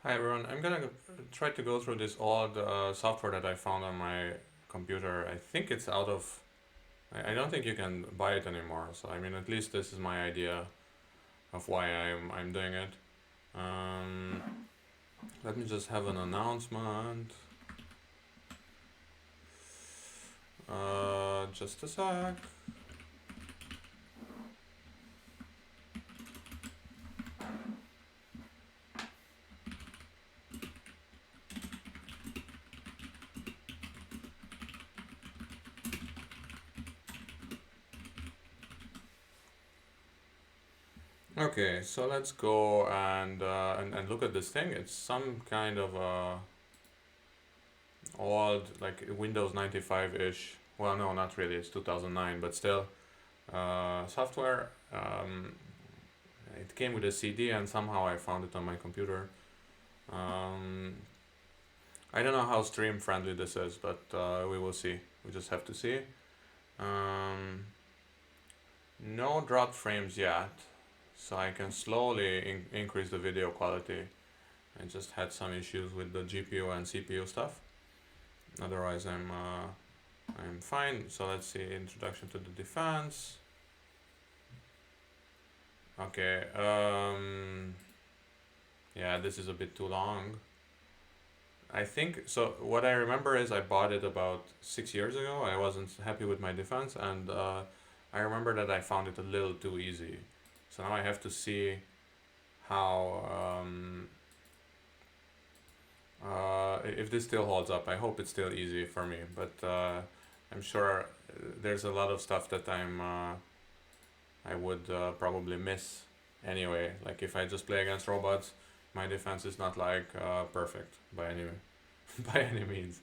Hi everyone, I'm gonna try to go through this old software that I found on my computer. I think it's out of. I don't think you can buy it anymore. So I mean, at least this is my idea of why I'm doing it. Um, Let me just have an announcement. Just a sec. Okay, so let's go and look at this thing. It's some kind of old like Windows 95 ish. Well, no, not really. It's 2009, but still software. It came with a CD, and somehow I found it on my computer. Um, I don't know how stream friendly this is, but we will see. We just have to see. Um, no dropped frames yet, so I can slowly increase the video quality. I just had some issues with the GPU and CPU stuff. Otherwise, I'm fine. So let's see. Introduction to the defense. Okay. Yeah, this is a bit too long. I think so. What I remember is I bought it about 6 years ago. I wasn't happy with my defense, and I remember that I found it a little too easy. So now I have to see how if this still holds up. I hope it's still easy for me, but I'm sure there's a lot of stuff that I would probably miss anyway. Like if I just play against robots, my defense is not like perfect by any by any means.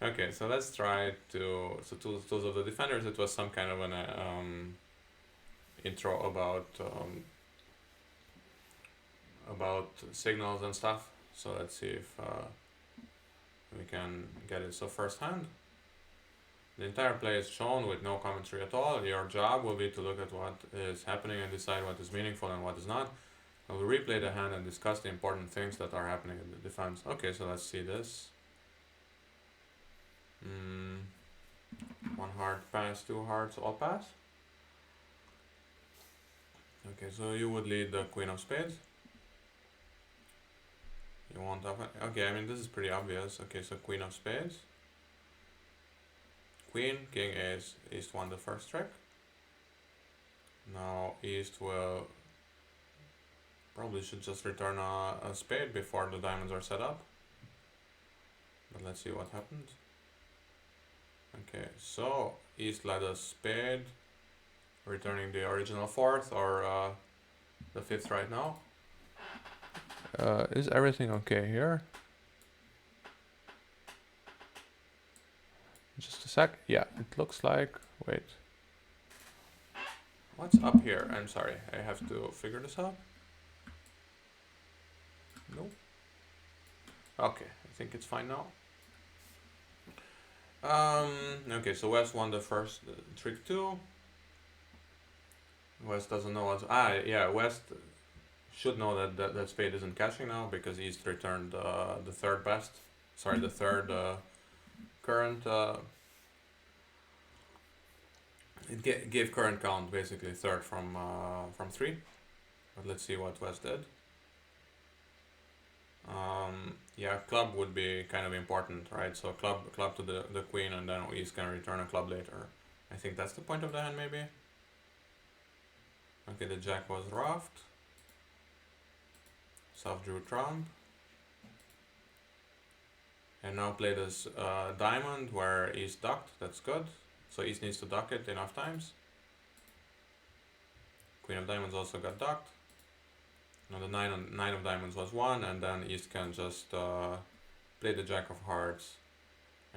Okay, so let's try to tools of the defenders. It was some kind of an intro about signals and stuff. So let's see if we can get it. So first hand, the entire play is shown with no commentary at all. Your job will be to look at what is happening and decide what is meaningful and what is not. I will replay the hand and discuss the important things that are happening in the defense. Okay, so let's see this. One heart pass, two hearts all pass. Okay, so you would lead the Queen of Spades. You won't have it. Okay, I mean this is pretty obvious. Okay, so Queen of Spades. Queen, King Ace, East won the first trick. Now East will probably should just return a spade before the diamonds are set up. But let's see what happens. Okay, so East led a spade, returning the original fourth or the fifth right now. Is everything okay here? Just a sec. Yeah, it looks like. Wait. What's up here? I'm sorry. I have to figure this out. Nope. Okay, I think it's fine now. Okay, so West won the first trick 2. West doesn't know what. Yeah, West should know that spade isn't cashing now because East returned the third best. Sorry, the third current. It gave current count basically third from 3. But let's see what West did. Yeah, club would be kind of important, right? So club to the queen, and then East can return a club later. I think that's the point of the hand, maybe. Okay, the jack was ruffed. Soft drew trump. And now play this diamond where East ducked. That's good. So East needs to duck it enough times. Queen of diamonds also got ducked. Now the nine of diamonds was won, and then East can just play the jack of hearts,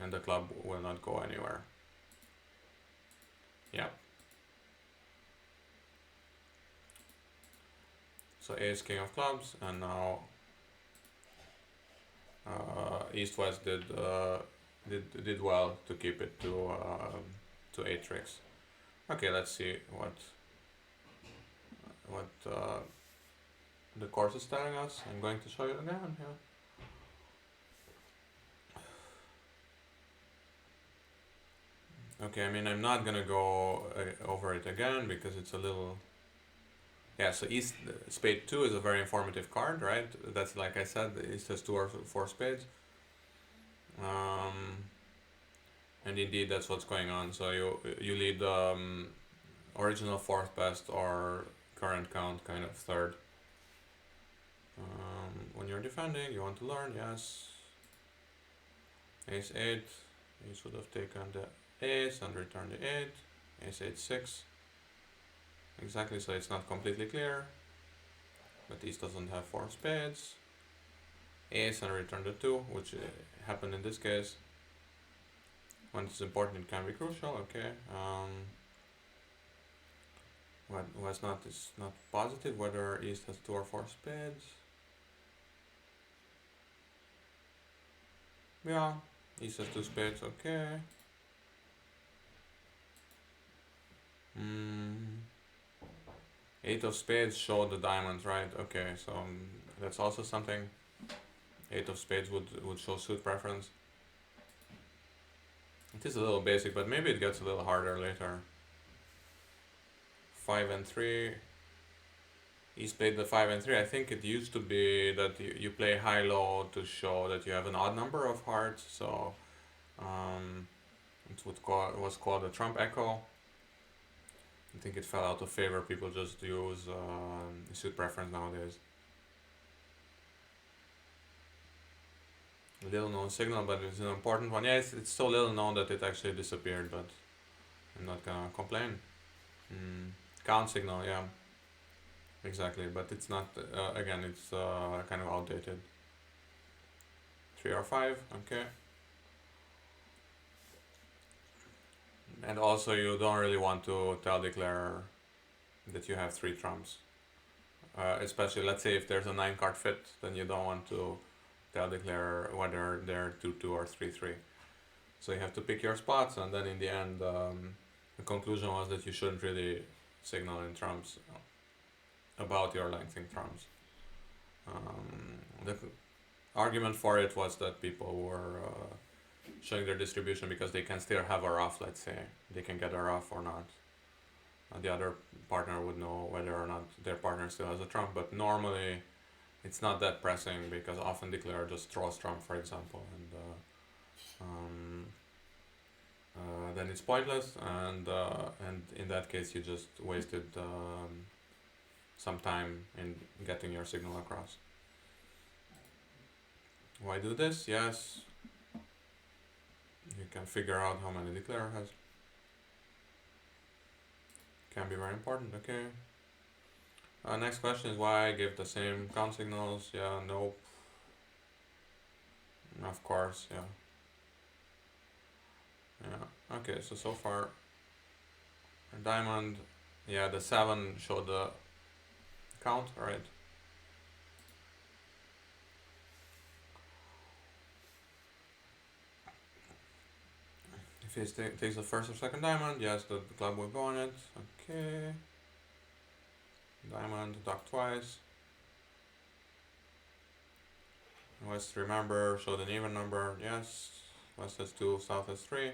and the club will not go anywhere. Yeah. So Ace King of clubs, and now East West did well to keep it to 8 tricks. Okay, let's see what the course is telling us. I'm going to show you again. Yeah. Okay, I mean, I'm not gonna go over it again because it's a little. Yeah, so East Spade 2 is a very informative card, right? That's like I said, East has 2 or 4 spades. And indeed, that's what's going on. So you lead original fourth best or current count kind of third. When you're defending, you want to learn, yes. Ace 8, you should have taken the ace and returned the 8. Ace 8 6. Exactly, so it's not completely clear. But East doesn't have 4 spades. Ace and return the 2, which happened in this case. When it's important, it can be crucial. Okay. What was not is not positive whether East has 2 or 4 spades. Yeah, East has 2 spades. Okay. Eight of spades showed the diamonds, right? Okay, so that's also something. Eight of spades would show suit preference. It is a little basic, but maybe it gets a little harder later. 5 and 3. East played the 5 and 3. I think it used to be that you play high-low to show that you have an odd number of hearts. So it was called a trump echo. I think it fell out of favor. People just use suit preference nowadays. Little known signal, but it's an important one. Yeah, it's so little known that it actually disappeared, but I'm not gonna complain. Count signal, yeah. Exactly, but it's not, again, it's kind of outdated. 3 or 5, okay. And also you don't really want to tell declare that you have 3 trumps. Especially, let's say if there's a 9 card fit, then you don't want to tell declare whether they're 2-2 or 3-3. So you have to pick your spots, and then in the end, the conclusion was that you shouldn't really signal in trumps about your lengthening trumps. The argument for it was that people were showing their distribution because they can still have a ruff, let's say. They can get a ruff or not. The other partner would know whether or not their partner still has a trump, but normally it's not that pressing because often declare just throws trump, for example, and then it's pointless, and in that case you just wasted some time in getting your signal across. Why do this? Yes, you can figure out how many declare has. Can be very important. Okay. Next question is why I give the same count signals. Yeah, nope. Of course, yeah. Yeah. Okay, so far diamond, yeah, the 7 showed the count, right? If he takes the first or second diamond, yes, the club will go on it. Okay. Diamond, duck twice. West, remember, showed an even number, yes. West has 2, South has 3.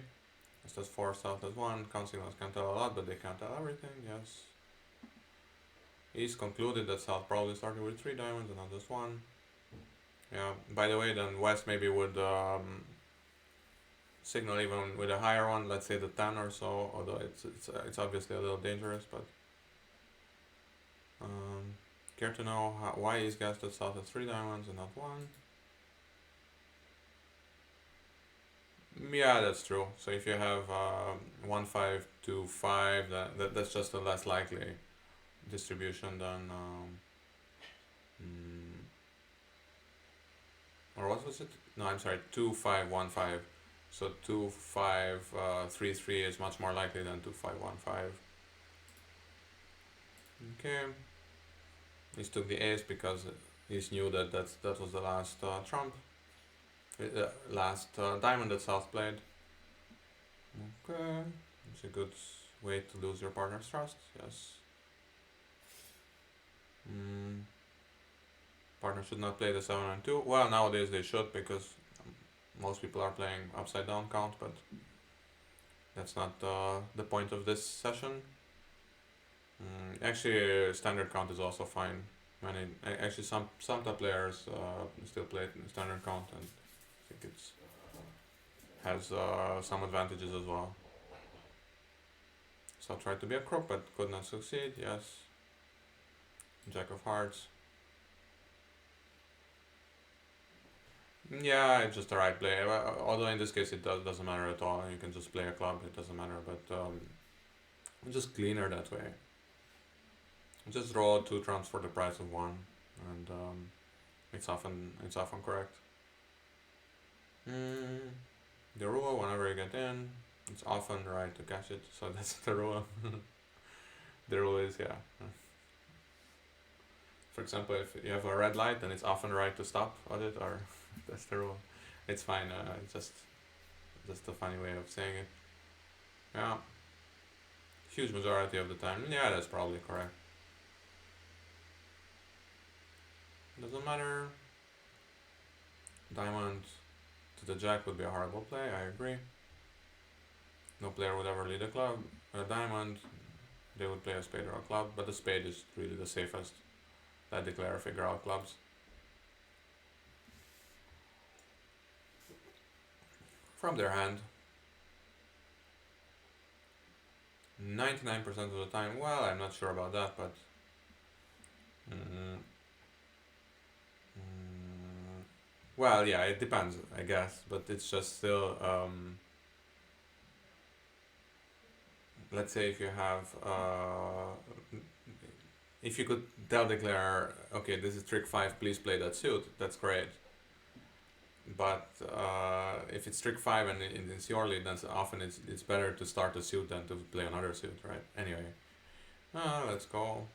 West has 4, South has 1. Count signals can tell a lot, but they can't tell everything, yes. East concluded that South probably started with 3 diamonds and not just 1. Yeah, by the way, then West maybe would signal even with a higher one, let's say the 10 or so, although it's obviously a little dangerous, but care to know why East guessed that South has 3 diamonds and not 1? Yeah, that's true. So if you have 1 5 2 5, that's just a less likely distribution than or what was it? No, I'm sorry, 2 5 1 5. So 2 5 3 3 is much more likely than 2 5 1 5. Okay. He took the ace because he knew that that was the last trump. Last diamond that South played. Okay, it's a good way to lose your partner's trust, yes. Partner should not play the 7 and 2. Well, nowadays they should because most people are playing upside down count, but that's not the point of this session. Actually, standard count is also fine. Actually, some top players still play standard count, and I think it's has some advantages as well. So I tried to be a crook, but could not succeed. Yes. Jack of hearts. Yeah, it's just the right play. Although in this case it doesn't matter at all. You can just play a club. It doesn't matter. But just cleaner that way. Just draw 2 trumps for the price of 1, and it's often correct. The rule, whenever you get in, it's often right to catch it. So that's the rule. The rule is, yeah. For example, if you have a red light, then it's often right to stop at it, or that's the rule. It's fine. It's just a funny way of saying it. Yeah. Huge majority of the time. Yeah, that's probably correct. Doesn't matter. Diamond to the jack would be a horrible play, I agree. No player would ever lead a diamond. They would play a spade or a club, but the spade is really the safest. Let declare figure out clubs. From their hand. 99% of the time, well, I'm not sure about that, but well, yeah, it depends, I guess, but it's just still, let's say if you have, if you could tell declare, okay, this is trick 5, please play that suit, that's great. But if it's trick 5 and it's your lead, then often it's better to start a suit than to play another suit, right? Anyway, let's go.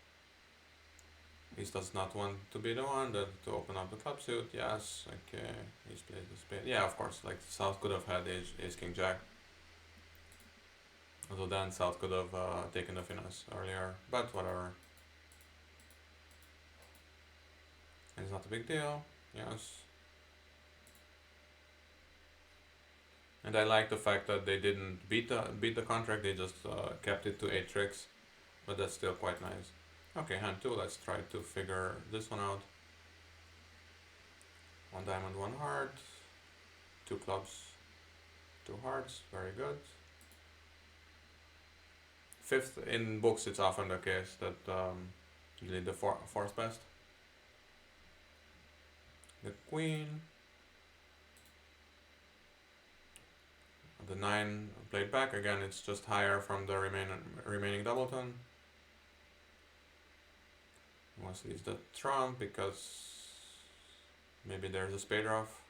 He does not want to be the one to open up the club suit. Yes, okay. He's played the spade. Yeah, of course. Like South could have had ace king jack. Although then South could have taken the finesse earlier, but whatever. It's not a big deal. Yes. And I like the fact that they didn't beat the contract. They just kept it to 8 tricks, but that's still quite nice. Okay, hand 2, let's try to figure this one out. 1 diamond, 1 heart, 2 clubs, 2 hearts, very good. 5th, in books it's often the case that you lead the 4th best. The queen. The 9 played back, again it's just higher from the remaining doubleton. Once leaves the trump because maybe there's a spade off.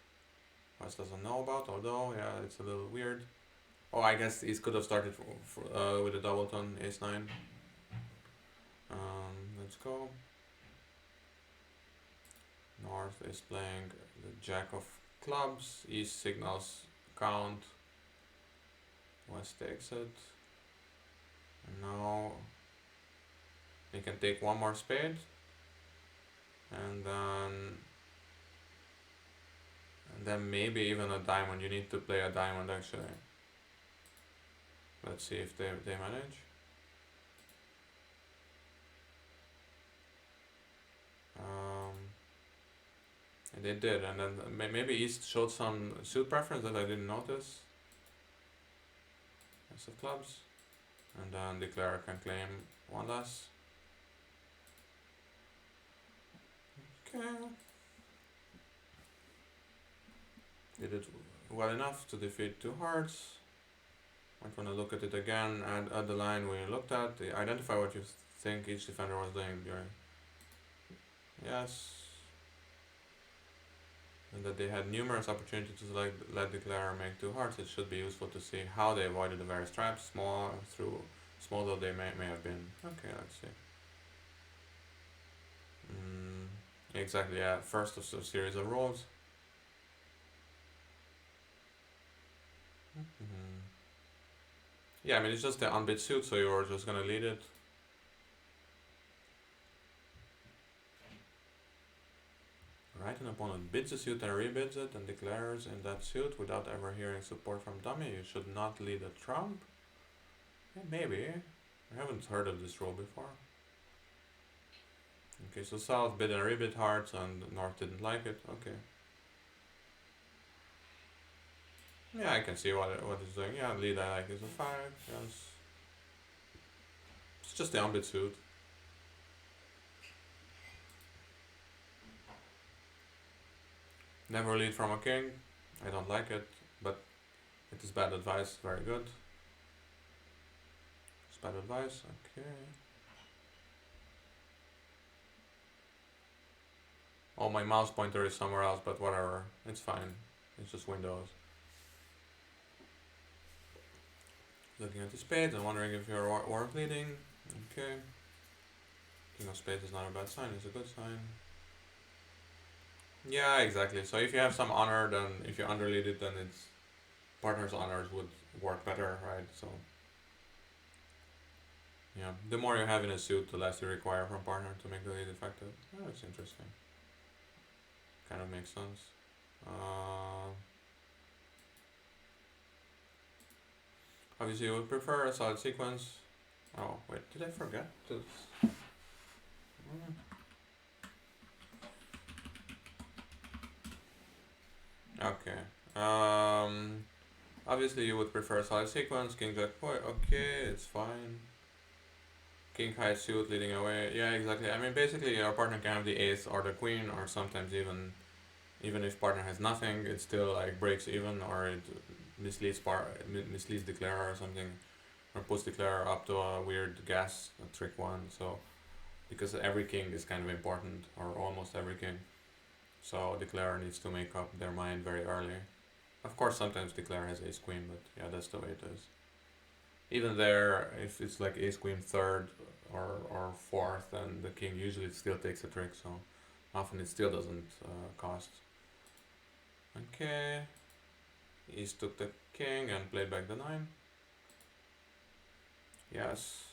West doesn't know about, although yeah, it's a little weird. Oh, I guess he could have started with a doubleton, ace 9. Let's go. North is playing the jack of clubs. East signals count. West takes it. And now he can take 1 more spade. And then maybe even a diamond. You need to play a diamond actually. Let's see if they manage. And they did, and then maybe East showed some suit preference that I didn't notice. Ace of clubs. And then declare can claim 1 less. Okay. Did it well enough to defeat 2 hearts. Might want to look at it again and at the line we looked at. Identify what you think each defender was doing during. Yes. And that they had numerous opportunities to let declare make 2 hearts. It should be useful to see how they avoided the various traps, small though they may have been. Okay, let's see. Exactly, yeah. First of a series of rolls. Yeah, I mean it's just the unbid suit, so you're just gonna lead it. Right, an opponent bids a suit and rebids it and declares in that suit without ever hearing support from dummy. You should not lead a trump. Yeah, maybe. I haven't heard of this rule before. Okay, so South bid and rebid hearts and North didn't like it. Okay. Yeah, I can see what it's doing. Yeah, lead I like is a 5. Yes. It's just the unbid suit. Never lead from a king. I don't like it, but it is bad advice. Very good. It's bad advice. Okay. Oh, my mouse pointer is somewhere else, but whatever. It's fine. It's just Windows. Looking at the spades and wondering if you're worth leading. Okay. King of spades is not a bad sign. It's a good sign. Yeah, exactly. So if you have some honor, then if you underlead it, then it's partner's honors would work better, right? So yeah, the more you have in a suit, the less you require from partner to make the lead effective. Oh, that's interesting. Kind of makes sense. Obviously, you would prefer a solid sequence. Oh wait, did I forget to? Okay. Obviously, you would prefer a solid sequence. King Jack Boy. Okay, it's fine. King high suit leading away. Yeah, exactly. I mean, basically, your partner can have the ace or the queen, or sometimes even if partner has nothing, it still like breaks even, or it misleads declarer or something, or puts declarer up to a weird gas trick one. So because every king is kind of important, or almost every king, so declarer needs to make up their mind very early. Of course, sometimes declarer has ace queen, but yeah, that's the way it is. Even there, if it's like ace queen third or fourth, then the king usually still takes a trick, so often it still doesn't cost. Okay, East took the king and played back the 9. Yes.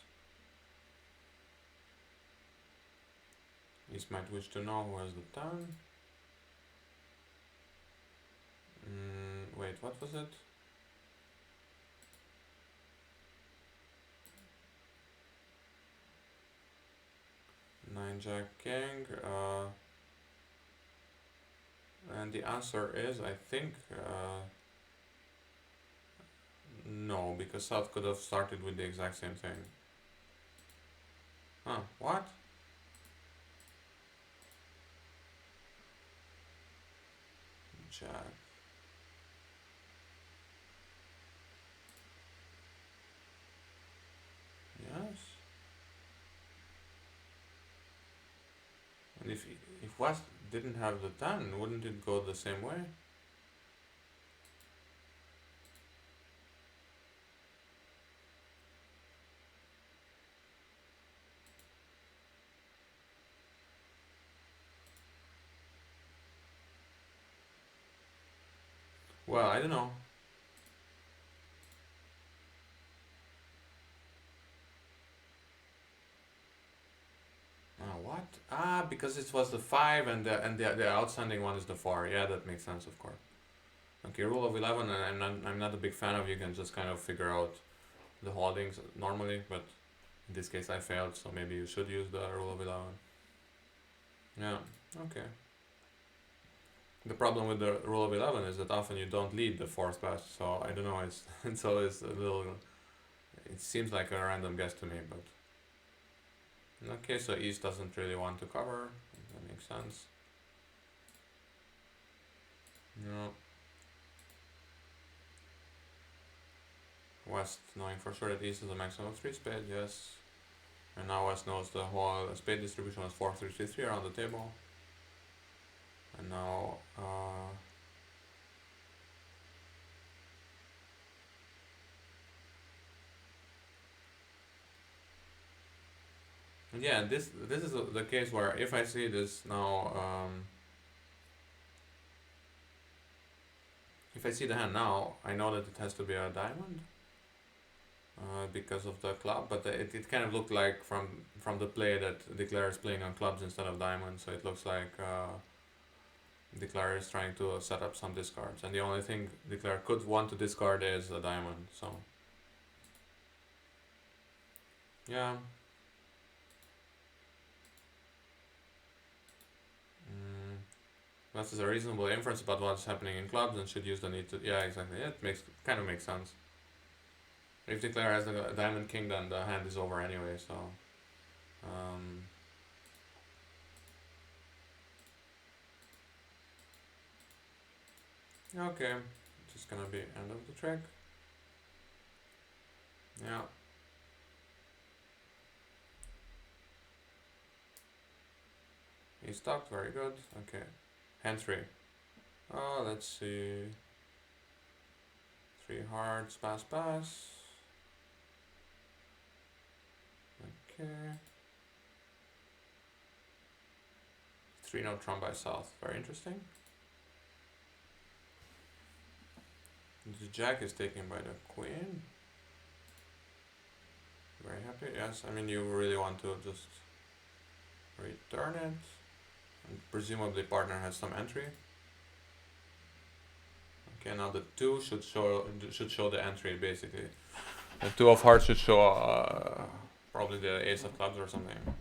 East might wish to know who has the 10. Wait, what was it? 9 Jack King. And the answer is, I think, no, because South could have started with the exact same thing. Huh, what? Jack. Yes. And if West didn't have the 10, wouldn't it go the same way? Well, I don't know. What? Ah, because it was the 5 and the outstanding one is the 4. Yeah, that makes sense, of course. Okay, rule of 11, and I'm not a big fan of. You can just kind of figure out the holdings normally, but in this case I failed, so maybe you should use the rule of 11. Yeah, okay. The problem with the rule of 11 is that often you don't lead the 4th pass, so I don't know, it's always a little, it seems like a random guess to me, but okay, so East doesn't really want to cover, that makes sense. No. West knowing for sure that East is a maximum of 3 spades, yes. And now West knows the whole spade distribution was 4, 3, 3, 3 around the table. And now, yeah, this is the case where if I see this now, if I see the hand now, I know that it has to be a diamond. Because of the club, but it kind of looked like from the play that Declare is playing on clubs instead of diamonds, so it looks like Declare is trying to set up some discards, and the only thing Declare could want to discard is a diamond, so yeah. That is a reasonable inference about what's happening in clubs and should use the need to. Yeah, exactly. It kind of makes sense. If Declare has a diamond king, then the hand is over anyway. So, um, okay, just gonna be end of the trick. Yeah. He stopped. Very good. Okay, hand three. Oh, let's see. Three hearts. Pass. Pass. Okay. Three no trump by south. Very interesting. The jack is taken by the queen. Very happy. Yes, I mean you really want to just return it, and presumably partner has some entry. Okay, now the two should show the entry basically. The two of hearts should show probably the ace of clubs or something.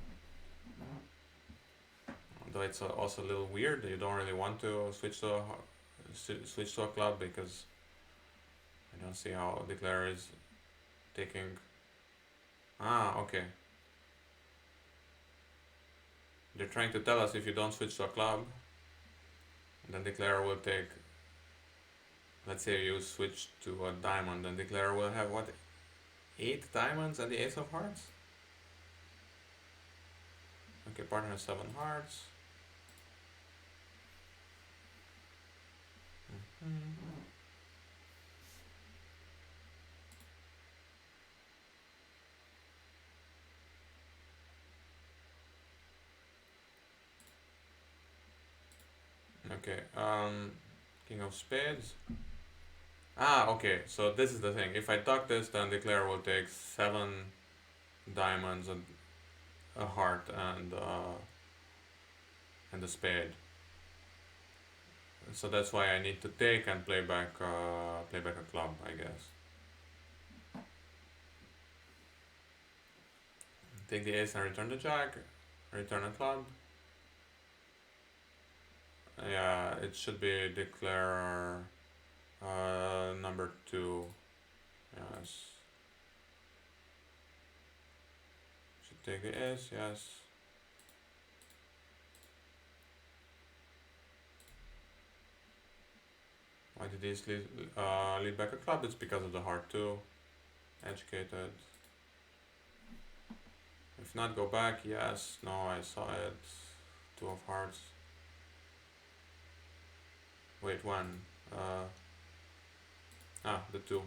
Though it's also a little weird. You don't really want to switch to a club because I don't see how Declare is taking. Ah, okay. They're trying to tell us if you don't switch to a club, then Declare will take. Let's say you switch to a diamond, then Declare will have what? 8 diamonds and the ace of hearts? Okay, partner has 7 hearts. Okay, king of spades. Ah, okay, so this is the thing. If I duck this, then Declare will take 7 diamonds, a heart, and a spade. So that's why I need to take and play back a club, I guess. Take the ace and return the jack, return a club. Yeah, it should be Declare number 2. Yes. Should take the ace, yes. Why did these lead back a club? It's because of the heart 2. Educated. If not, go back. Yes. No, I saw it. 2 of hearts. Wait, 1. The 2.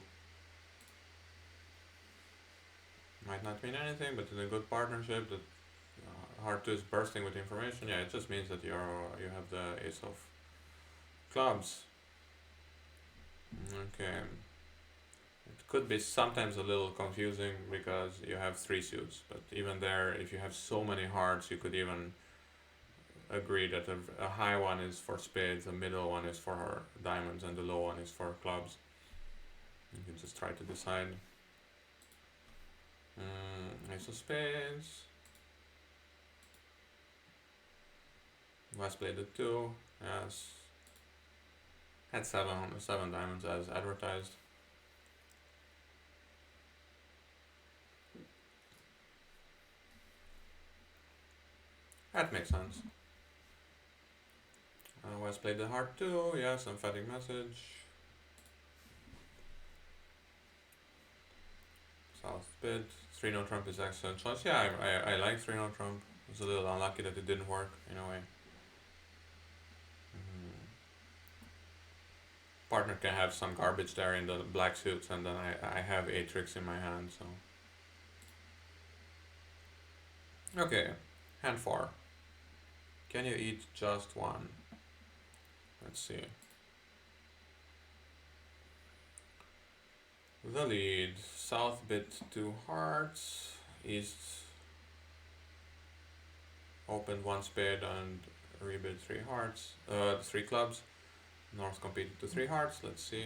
Might not mean anything, but in a good partnership, the heart 2 is bursting with information. Yeah, it just means that you have the ace of clubs. Okay. It could be sometimes a little confusing because you have 3 suits, but even there, if you have so many hearts, you could even agree that a high one is for spades, a middle one is for diamonds, and the low one is for clubs. You can just try to decide. Ace of spades. West played the 2. Yes. Had 7 diamonds as advertised. That makes sense. West played the heart 2. Yes, emphatic message. South bid. 3 no trump is excellent choice. Yeah, I like 3 no trump. It's a little unlucky that it didn't work in a way. Partner can have some garbage there in the black suits, and then I have 8 tricks in my hand, so. Okay, hand 4. Can you eat just one? Let's see. The lead. South bid 2 hearts. East opened 1 spade and rebid 3 hearts, 3 clubs. North competed to 3 hearts. Let's see.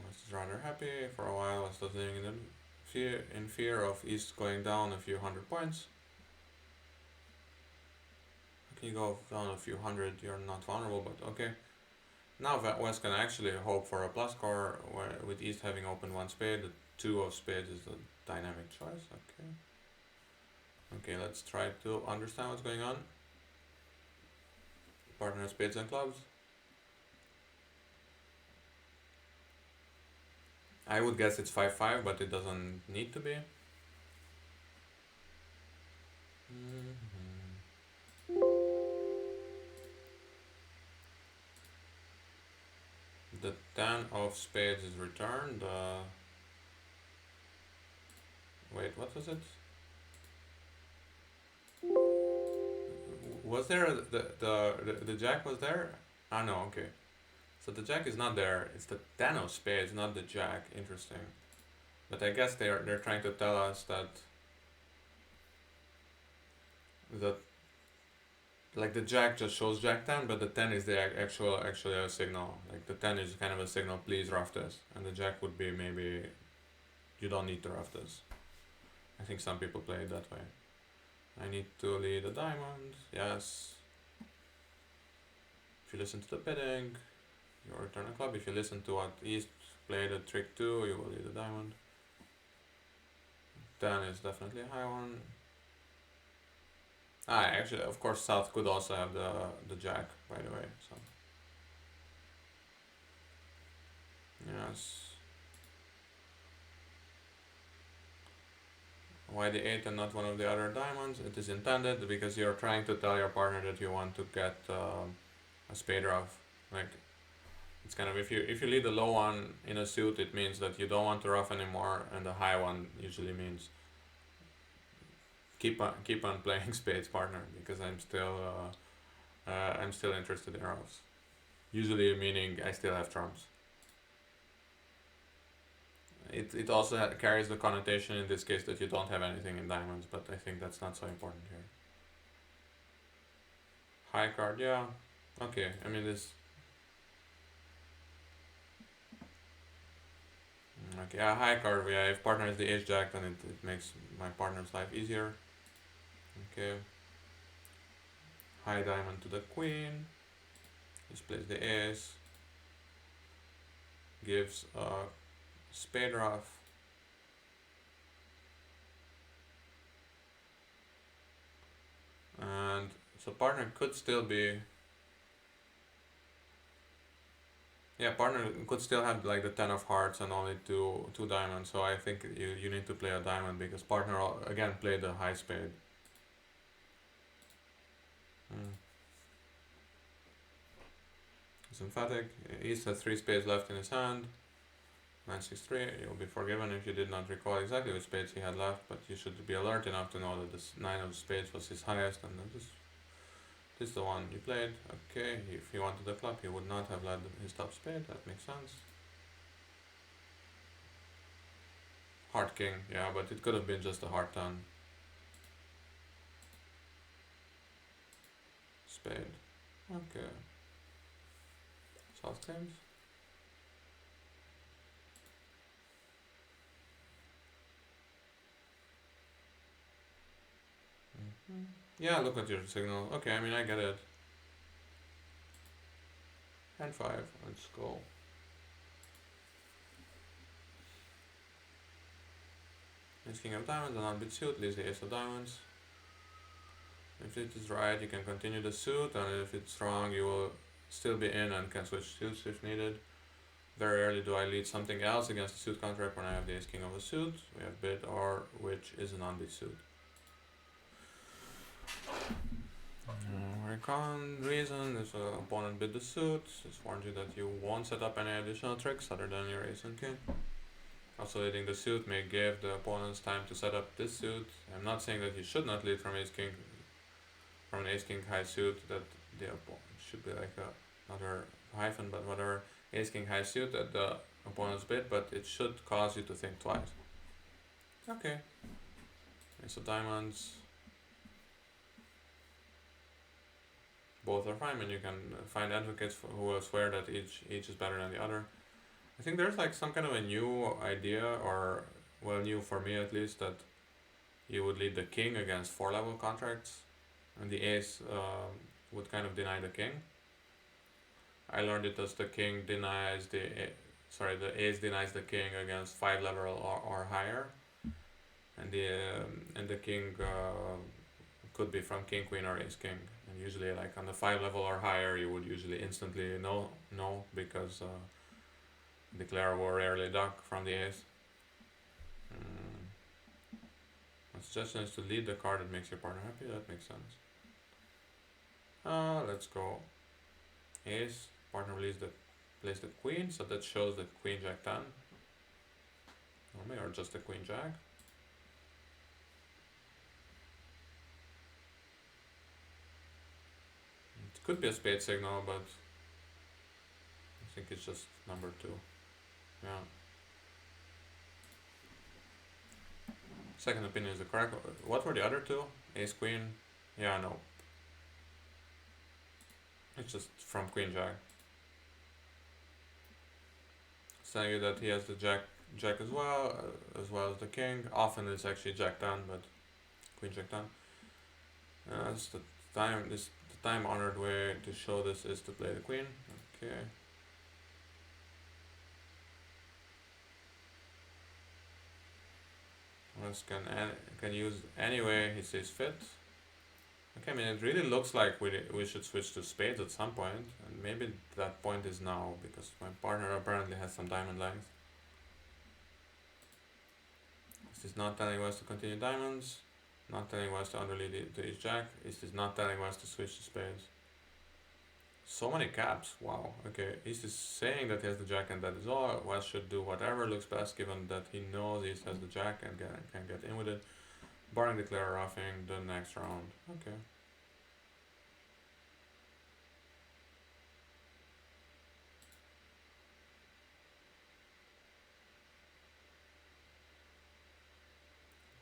West is rather happy. For a while, West was living in fear of East going down a few hundred points. How can you go down a few hundred? You're not vulnerable, but okay. Now West can actually hope for a plus score, where with East having opened 1 spade, the 2 of spades is the dynamic choice. Okay. Okay, let's try to understand what's going on. Partner spades and clubs. I would guess it's 5-5, but it doesn't need to be. The 10 of spades is returned. Wait, what was it? Was there the jack was there? Ah no, okay. So the jack is not there. It's the 10 of spades, not the jack. Interesting. But I guess they're trying to tell us that like the jack just shows jack 10, but the 10 is the actually a signal. Like the 10 is kind of a signal, please rough this, and the jack would be maybe you don't need to rough this. I think some people play it that way. I need to lead a diamond. Yes. If you listen to the bidding, you return a club. If you listen to what East played at trick 2, you will lead a diamond. 10 is definitely a high one. Actually, of course, South could also have the jack, by the way. So yes. Why the 8 and not one of the other diamonds? It is intended because you're trying to tell your partner that you want to get a spade rough. Like, it's kind of, if you lead the low one in a suit, it means that you don't want to rough anymore, and the high one usually means keep on playing spades, partner, because I'm still interested in roughs. Usually meaning I still have trumps. It also carries the connotation in this case that you don't have anything in diamonds, but I think that's not so important here. High card, yeah. Okay, I mean this. Okay, yeah, high card, yeah, if partner is the ace jack, then it makes my partner's life easier. Okay. High diamond to the queen. Displays the ace. Gives a spade rough. And so partner could still be, yeah, partner could still have like the 10 of hearts and only two diamonds. So I think you need to play a diamond because partner again played the high spade. It's emphatic. East has 3 spades left in his hand. 9-6-3. You'll be forgiven if you did not recall exactly which spades he had left, but you should be alert enough to know that this 9 of spades was his highest, and this is the one you played. Okay, if he wanted the club, he would not have led his top spade. That makes sense. Heart king, yeah, but it could have been just a heart 10. Spade. Okay. South claims. Yeah, look at your signal. Okay, I mean, I get it. And 5, let's go. Ace king of diamonds, an unbeat suit, leaves the ace of diamonds. If it is right, you can continue the suit, and if it's wrong, you will still be in and can switch suits if needed. Very rarely do I lead something else against a suit contract when I have the ace king of a suit. We have bid or which is an unbeat suit. Recon reason is opponent bid the suit. Just warns you that you won't set up any additional tricks other than your ace and king. Also, leading the suit may give the opponents time to set up this suit. I'm not saying that you should not lead from ace king, from an ace king high suit, that the opponent should be like another hyphen, but whatever, ace king high suit that the opponent's bid, but it should cause you to think twice. Okay. Ace of diamonds. both are fine, and you can find advocates who will swear that each is better than the other. I think there's like some kind of a new idea, or well, new for me at least, that you would lead the king against 4-level contracts, and the ace would kind of deny the king. I learned it as the king denies the ace denies the king against 5-level or higher, and the king could be from king queen or ace king, and usually like on the 5-level or higher you would usually instantly no because declare will rarely duck from the ace. My suggestion is to lead the card that makes your partner happy. That makes sense. Let's go ace. Partner plays the queen, so that shows the queen jack 10. Or just the queen jack. It could be a spade signal, but I think it's just number 2. Yeah. Second opinion is the correct. What were the other two? Ace queen? Yeah, no. It's just from queen jack. It's telling you that he has the jack as well as the king. Often it's actually jack 10, but queen jack 10. That's the time honored way to show this is to play the queen. Okay. This can use anyway he sees fit. Okay, I mean it really looks like we should switch to spades at some point, and maybe that point is now because my partner apparently has some diamond length. This is not telling us to continue diamonds, not telling us to underlead to ace jack. This is not telling us to switch to spades. So many caps, wow. Okay, East is saying that he has the jack and that is all. West should do whatever looks best given that he knows East has the jack and can get in with it. Barring declare roughing the next round. Okay.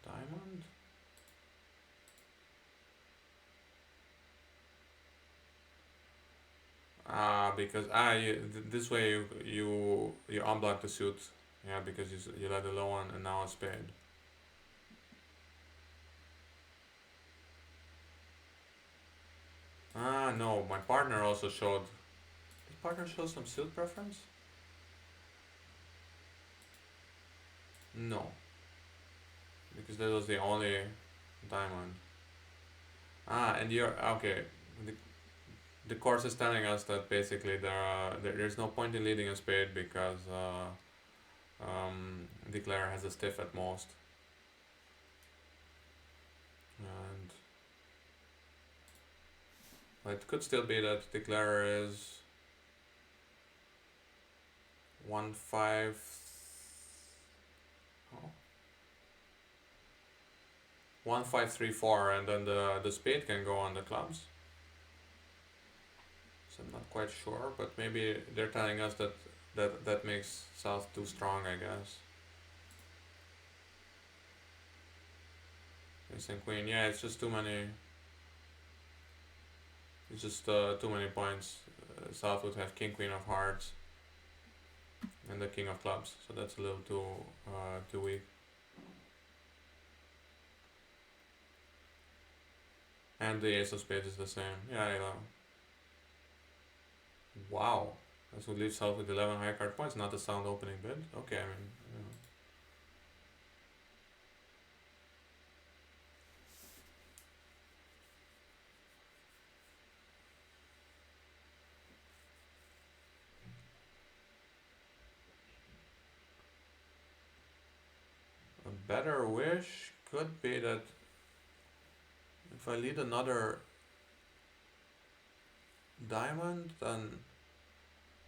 Diamond? Because this way you unblock the suit. Yeah, because you let the low one and now a spade. No, my partner also showed. Did partner show some suit preference? No. Because that was the only diamond. And you're okay. The, the course is telling us that basically there's no point in leading a spade because declare has a stiff at most. And but it could still be that declare is 1-5. Oh. 1-5-3-4, and then the spade can go on the clubs. So I'm not quite sure, but maybe they're telling us that makes South too strong, I guess. Ace and queen, yeah, it's just too many. It's just too many points. South would have king queen of hearts and the king of clubs, so that's a little too weak. And the ace of spades is the same. Yeah. Wow. This would leave South with 11 high card points, not a sound opening bid. Okay, I mean, a better wish could be that if I lead another diamond, then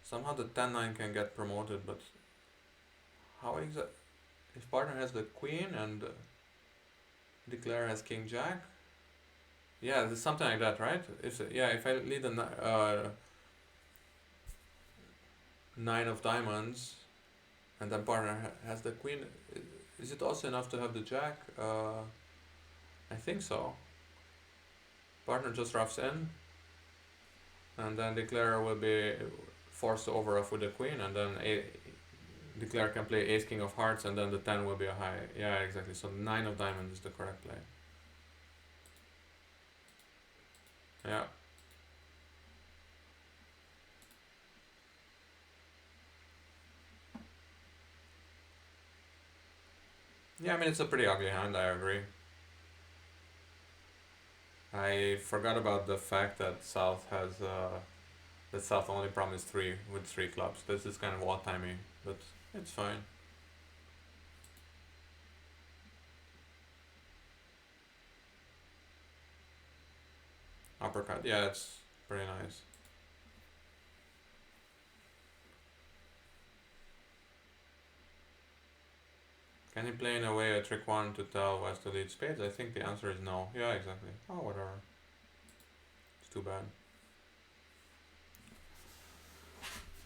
somehow the 10-9 can get promoted, but how exactly? If partner has the queen and declare has king jack, yeah, there's something like that, right? If I lead a 9 of diamonds, and then partner has the queen, is it also enough to have the jack? I think so. Partner just roughs in. and then declare will be forced to overoff with the queen, and then declare can play ace king of hearts, and then the 10 will be a high. Yeah, exactly. So 9 of diamonds is the correct play. Yeah. Yeah, I mean, it's a pretty ugly hand, I agree. I forgot about the fact that South has, that South only promised 3 with 3 clubs. This is kind of odd timing, but it's fine. Uppercut, yeah, it's pretty nice. Can he play in a way a trick one to tell West to lead spades? I think the answer is no. Yeah, exactly. Oh, whatever. It's too bad.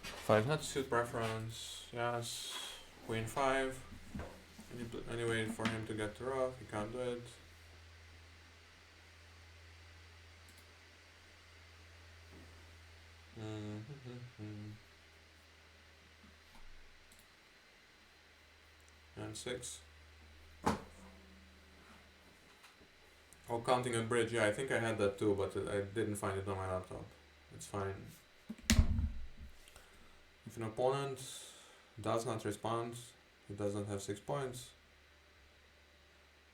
5 not suit preference. Yes. Queen 5. Any way for him to get to rough? He can't do it. And 6. Oh, counting a bridge. Yeah, I think I had that too, but I didn't find it on my laptop. It's fine. If an opponent does not respond, he doesn't have 6 points.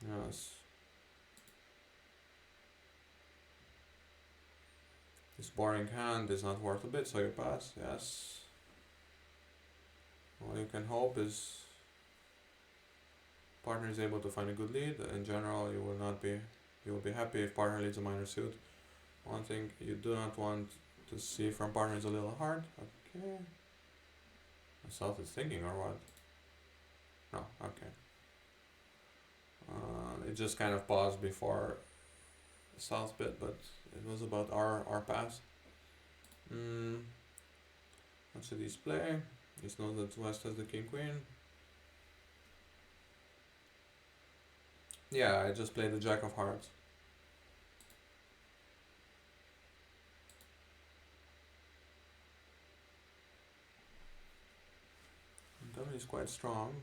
Yes. This boring hand is not worth a bit, so you pass. Yes. All you can hope is partner is able to find a good lead. In general, you will be happy if partner leads a minor suit. One thing you do not want to see from partner is a little hard. Okay. South is thinking or what? No, okay. It just kind of paused before South bit, but it was about our pass. What should he play? He knows that West has the king queen. Yeah, I just played the jack of hearts. Dummy is quite strong.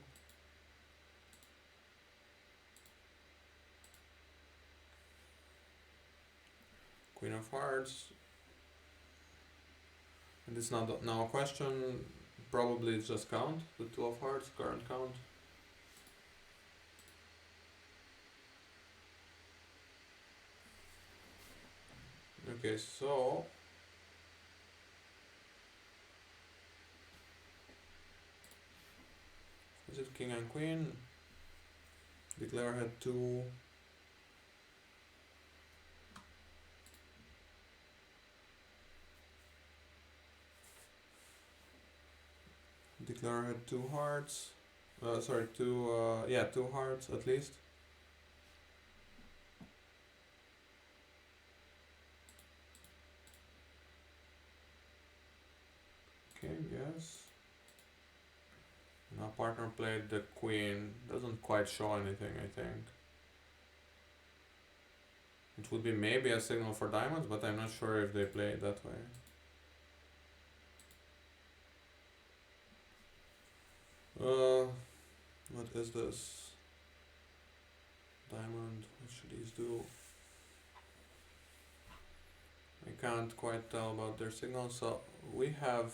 Queen of hearts. And it's not now a question. Probably it's just count. The 2 of hearts, current count. Okay, so is it king and queen? Declare had 2. Declare had 2 hearts. Sorry, 2. Yeah, 2 hearts at least. Okay, yes. Now partner played the queen. Doesn't quite show anything, I think. It would be maybe a signal for diamonds, but I'm not sure if they play it that way. What is this? Diamond, what should these do? I can't quite tell about their signals, so we have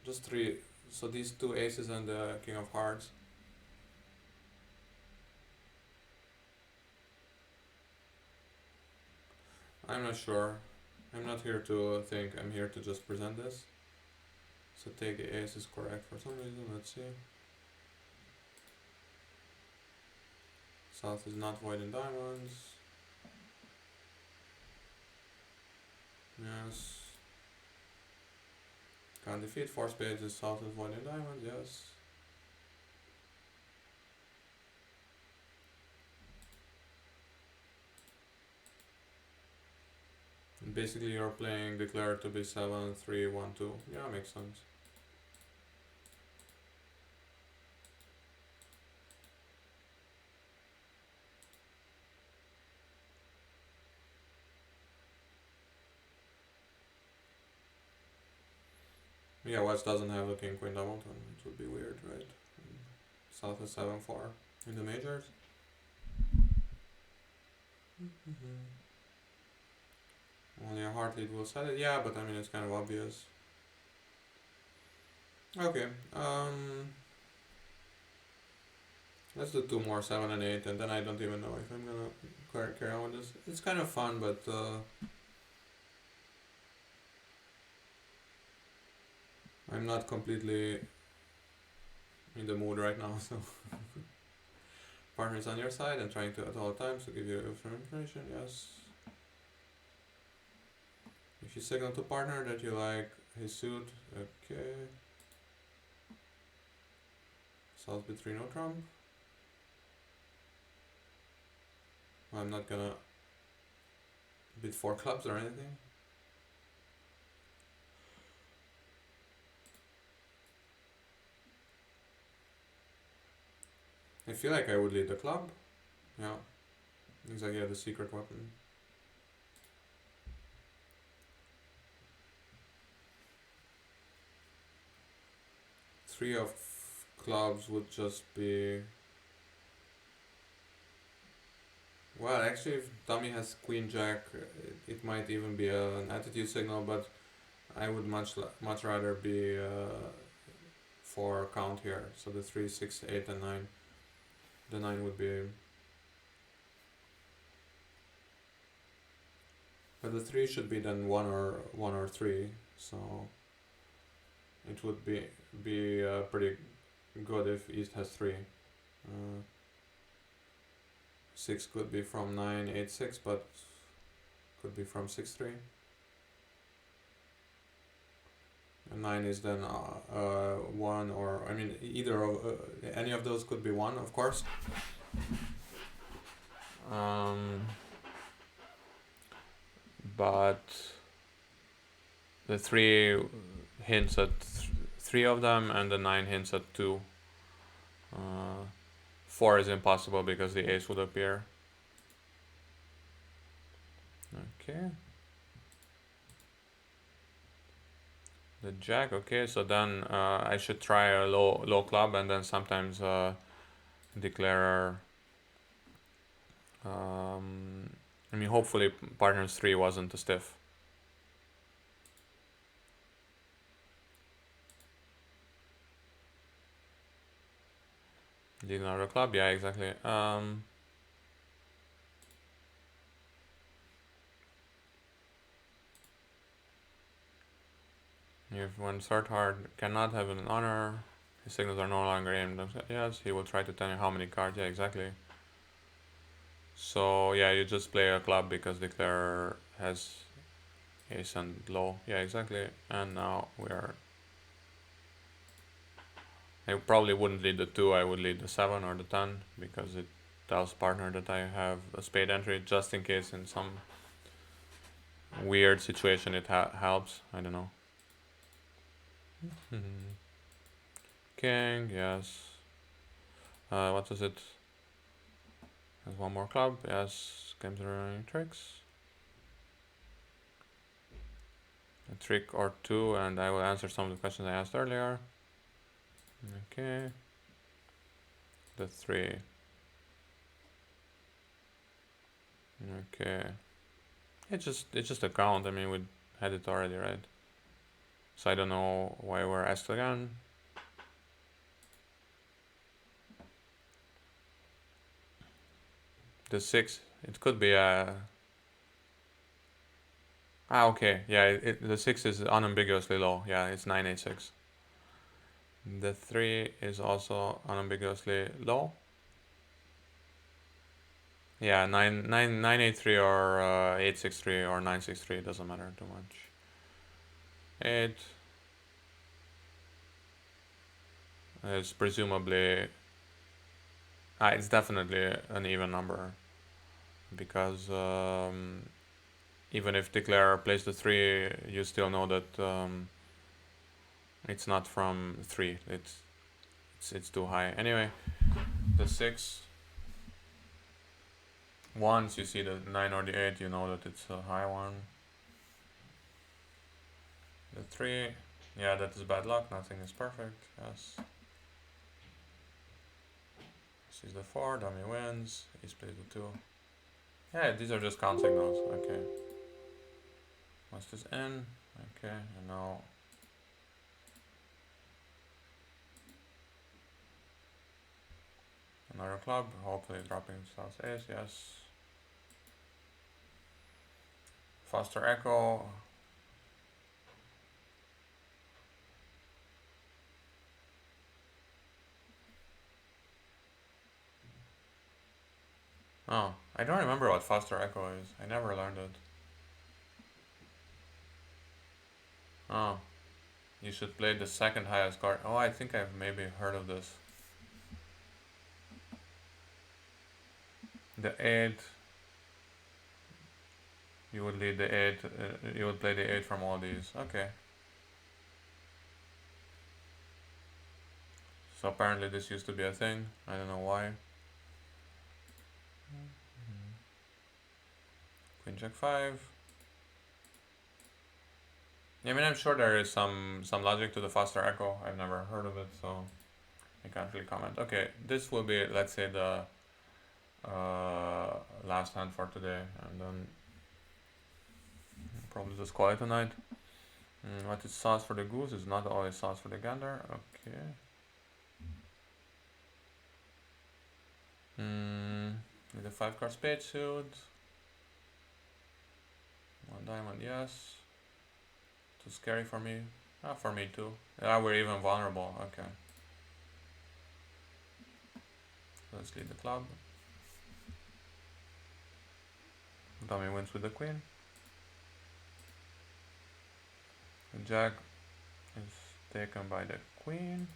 just 3, so these 2 aces and the king of hearts. I'm not sure. I'm not here to think, I'm here to just present this. So take the ace is correct for some reason, let's see. South is not voiding diamonds. Yes. Can't defeat 4 spades is South is voiding diamonds, yes. And basically you're playing declare to be 7, 3, 1, 2. Yeah, makes sense. Yeah, West doesn't have a king queen doubleton. It would be weird, right? South is 7-4 in the majors. Only a hard lead will set it. Yeah, but I mean it's kind of obvious. Okay. Let's do 2 more, 7 and 8, and then I don't even know if I'm gonna carry on with this. It's kind of fun, but I'm not completely in the mood right now, so partner's on your side and trying to at all times to give you information, yes. If you signal to partner that you like his suit, okay. Salisbury 3 no trump. I'm not gonna bid 4 clubs or anything. I feel like I would lead the club. Yeah. Looks like he had a secret weapon. Three of clubs would just be... Well, actually, if dummy has queen jack, it might even be an attitude signal, but I would much rather be for count here. So the 3, 6, 8, and 9. The 9 would be... But the 3 should be then 1 or 3, so it would be pretty good if East has 3. 6 could be from 9, 8, 6, but could be from 6, 3. And 9 is then 1, or I mean either of any of those could be 1, of course. But the 3 hints at 3 of them, and the 9 hints at 2. 4 is impossible because the ace would appear. Okay. The jack, okay, so then I should try a low club and then sometimes declare. I mean, hopefully partners 3 wasn't a stiff. Lead another club, yeah, exactly. If one third hard cannot have an honor, his signals are no longer aimed. Yes, he will try to tell you how many cards. Yeah, exactly. So yeah, you just play a club because declare has ace and low. Yeah, exactly. And now we are... I probably wouldn't lead the 2, I would lead the 7 or the 10, because it tells partner that I have a spade entry, just in case in some weird situation it helps. I don't know. King, yes. What is it? There's one more club, yes. Games are running tricks. A trick or 2, and I will answer some of the questions I asked earlier. Okay. The 3. Okay. It's just a count. I mean, we had it already, right? So I don't know why we're asked again. The 6, it could be a... okay. Yeah, the 6 is unambiguously low. Yeah, it's 986. The 3 is also unambiguously low. Yeah, 983 or 863 or 963, doesn't matter too much. 8 is presumably... it's definitely an even number, because even if declare plays the 3, you still know that it's not from 3. It's too high. Anyway, the 6. Once you see the 9 or the 8, you know that it's a high one. The 3 Yeah, that is bad luck. Nothing is perfect. Yes. Sees the 4, dummy wins. He plays the 2. Yeah, these are just count signals. Okay. Once this in. Okay, and now another club. Hopefully dropping South Ace. Yes. Faster Echo. Oh, I don't remember what faster echo is. I never learned it. Oh, you should play the second highest card. Oh, I think I've maybe heard of this. The 8. You would lead the 8. You would play the 8 from all these. Okay. So apparently this used to be a thing. I don't know why. Queen Jack 5. Yeah, I mean, I'm sure there is some logic to the faster echo. I've never heard of it, so I can't really comment. Okay, this will be, let's say, the last hand for today, and then probably just call it a night. What is sauce for the goose is not always sauce for the gander. Okay. With a 5-card spade suit. 1 diamond, yes. Too scary for me. Ah, for me too. Yeah, we're even vulnerable. Okay. Let's lead the club. Dummy wins with the queen. The jack is taken by the queen.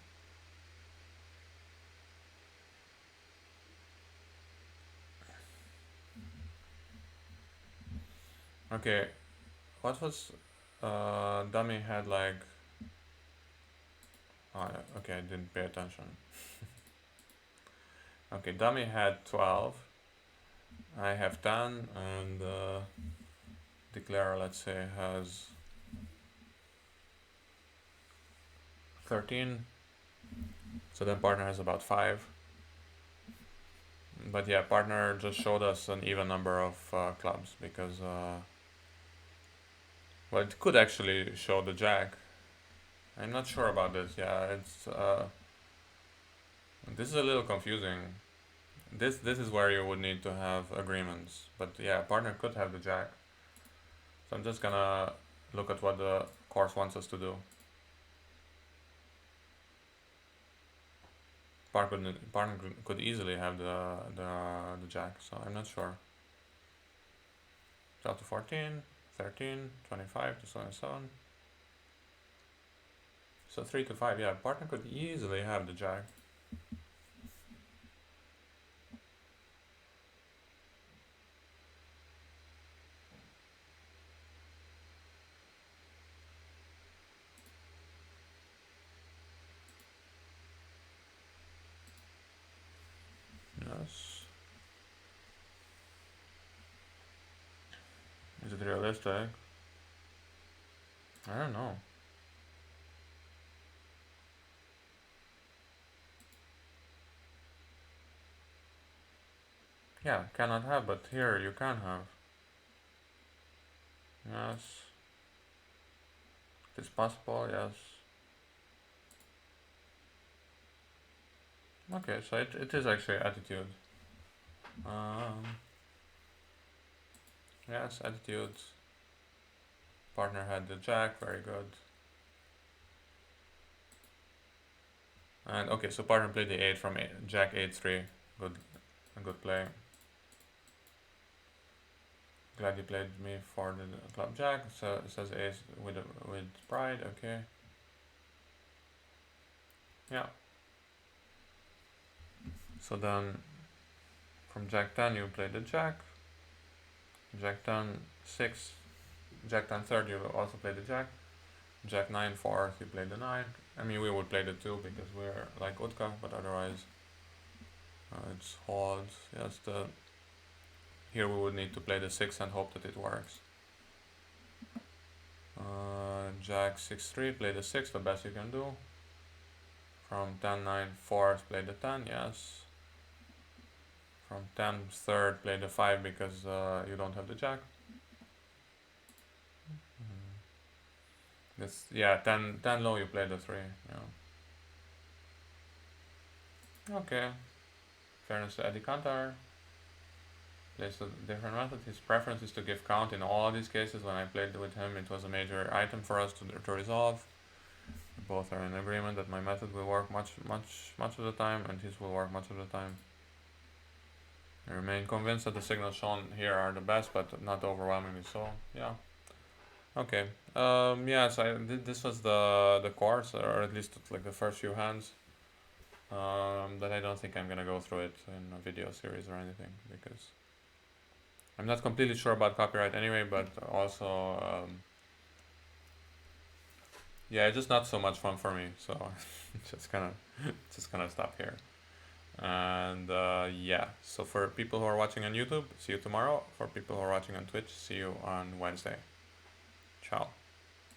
Okay, what was dummy had like, oh, okay, I didn't pay attention. Okay, dummy had 12. I have 10, and declare, let's say, has 13. So then partner has about 5. But yeah, partner just showed us an even number of clubs because, well, it could actually show the jack. I'm not sure about this. Yeah, it's this is a little confusing. This is where you would need to have agreements. But yeah, partner could have the jack. So I'm just gonna look at what the course wants us to do. Partner could easily have the jack, so I'm not sure. 12 to 14, 13, 25 to 77. So 3 to 5, yeah, partner could easily have the jack. Yes. Is it realistic? I don't know. Yeah, cannot have, but here you can have. Yes. It is possible, yes. Okay, so it is actually attitude. Yes, attitude. Partner had the jack, very good. And okay, so partner played the 8 from jack 8-3. Good, a good play. Glad you played me for the club jack. So it says ace with pride. Okay. Yeah. So then, from jack 10 you play the jack. Jack 10 6. Jack 10 third you also play the jack. Jack 9 fourth you play the 9. I mean we would play the 2 because we're like Utka, but otherwise it's hard. Yes, here we would need to play the 6 and hope that it works. Jack 6-3, play the 6, the best you can do. From 10-9 fourth, play the 10, yes. From 10 third, play the 5 because you don't have the Jack. This, yeah, 10 low, you play the 3, yeah. Okay. Fairness to Eddie Cantor. Plays a different method. His preference is to give count in all these cases. When I played with him, it was a major item for us to resolve. We both are in agreement that my method will work much of the time, and his will work much of the time. I remain convinced that the signals shown here are the best, but not overwhelmingly so. Yeah. Okay. Yes, this was the course, or at least like the first few hands. But I don't think I'm gonna go through it in a video series or anything because I'm not completely sure about copyright anyway. But also, yeah, it's just not so much fun for me. So just gonna stop here. And yeah, so for people who are watching on YouTube, see you tomorrow. For people who are watching on Twitch, see you on Wednesday. Ciao.